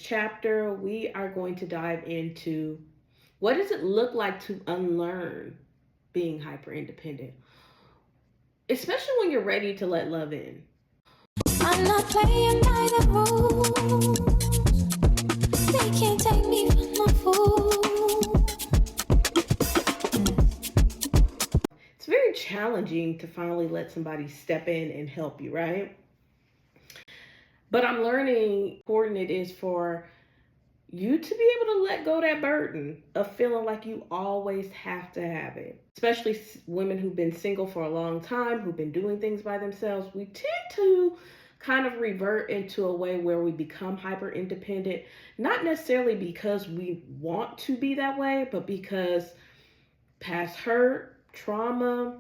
chapter, we are going to dive into what does it look like to unlearn being hyper independent, especially when you're ready to let love in. I'm not playing by the rules. They can't take me for my fool. It's very challenging to finally let somebody step in and help you, right? But I'm learning how important it is for you to be able to let go that burden of feeling like you always have to have it. Especially women who've been single for a long time, who've been doing things by themselves, we tend to kind of revert into a way where we become hyper independent, not necessarily because we want to be that way, but because past hurt, trauma,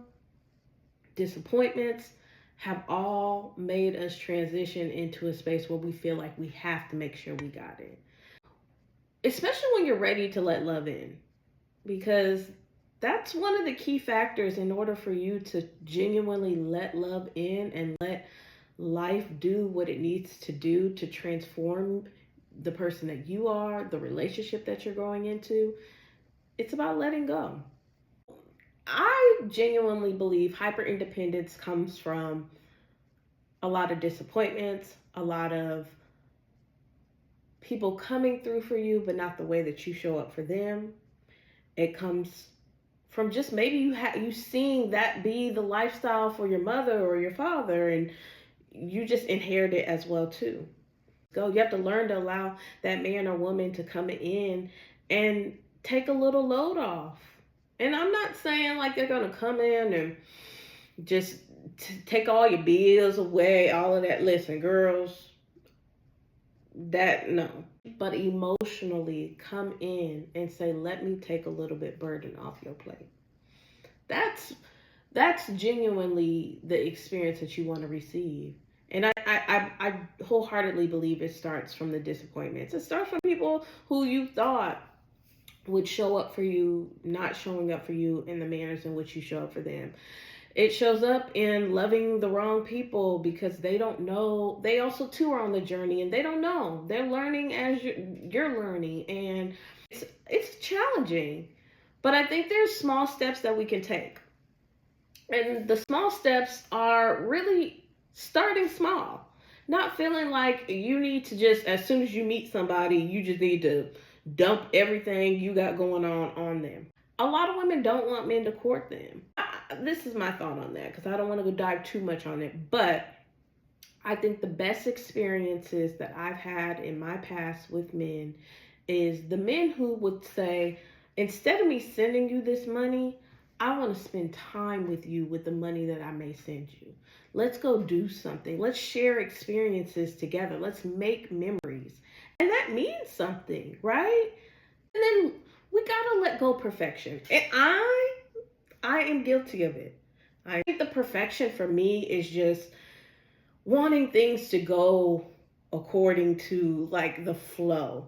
disappointments have all made us transition into a space where we feel like we have to make sure we got it. Especially when you're ready to let love in, because that's one of the key factors in order for you to genuinely let love in and let life do what it needs to do to transform the person that you are, the relationship that you're going into. It's about letting go. I genuinely believe hyper independence comes from a lot of disappointments, a lot of people coming through for you, but not the way that you show up for them. It comes from just maybe you seeing that be the lifestyle for your mother or your father, and you just inherit it as well too. You have to learn to allow that man or woman to come in and take a little load off. And I'm not saying like they're gonna come in and just take all your bills away, all of that. Listen, girls, that no. But emotionally come in and say, let me take a little bit burden off your plate. That's genuinely the experience that you want to receive. And I wholeheartedly believe it starts from the disappointments. It starts from people who you thought would show up for you, not showing up for you in the manners in which you show up for them. It shows up in loving the wrong people because they don't know. They also too are on the journey and they don't know. They're learning as you're learning, and it's challenging. But I think there's small steps that we can take. And the small steps are really starting small. Not feeling like you need to just, as soon as you meet somebody, you just need to dump everything you got going on them. A lot of women don't want men to court them. This is my thought on that because I don't want to go dive too much on it. But I think the best experiences that I've had in my past with men is the men who would say, instead of me sending you this money, I want to spend time with you with the money that I may send you. Let's go do something. Let's share experiences together. Let's make memories. And that means something, right? And then we gotta let go perfection. And I am guilty of it. I think the perfection for me is just wanting things to go according to like the flow.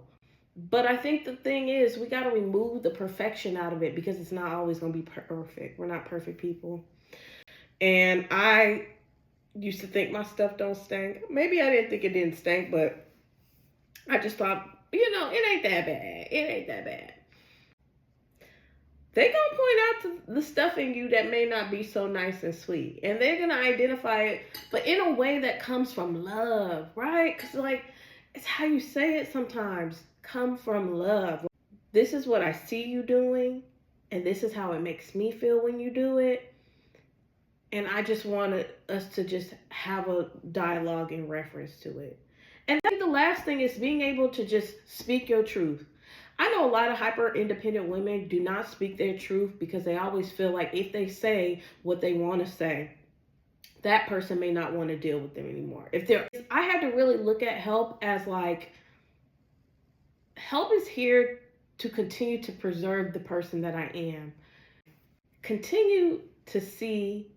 But I think the thing is, we got to remove the perfection out of it because it's not always going to be perfect. We're not perfect people. And I used to think my stuff don't stink. Maybe I didn't think it didn't stink, but I just thought, it ain't that bad. It ain't that bad. They're going to point out to the stuff in you that may not be so nice and sweet. And they're going to identify it, but in a way that comes from love, right? Because, it's how you say it sometimes. Come from love. This is what I see you doing, and this is how it makes me feel when you do it. And I just wanted us to just have a dialogue in reference to it. And I think the last thing is being able to just speak your truth. I know a lot of hyper independent women do not speak their truth because they always feel like if they say what they want to say, that person may not want to deal with them anymore. I had to really look at help as help is here to continue to preserve the person that I am. Continue to see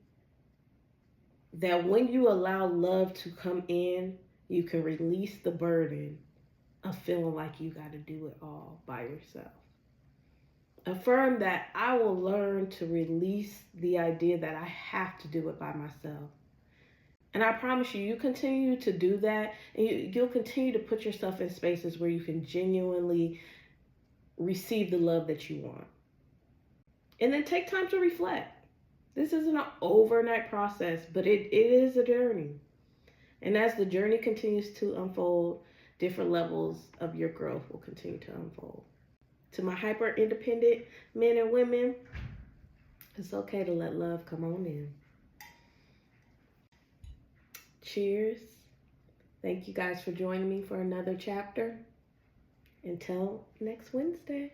that when you allow love to come in, you can release the burden of feeling like you got to do it all by yourself. Affirm that I will learn to release the idea that I have to do it by myself. And I promise you, you continue to do that, and you'll continue to put yourself in spaces where you can genuinely receive the love that you want. And then take time to reflect. This isn't an overnight process, but it is a journey. And as the journey continues to unfold, different levels of your growth will continue to unfold. To my hyper independent men and women, it's okay to let love come on in. Cheers. Thank you guys for joining me for another chapter. Until next Wednesday.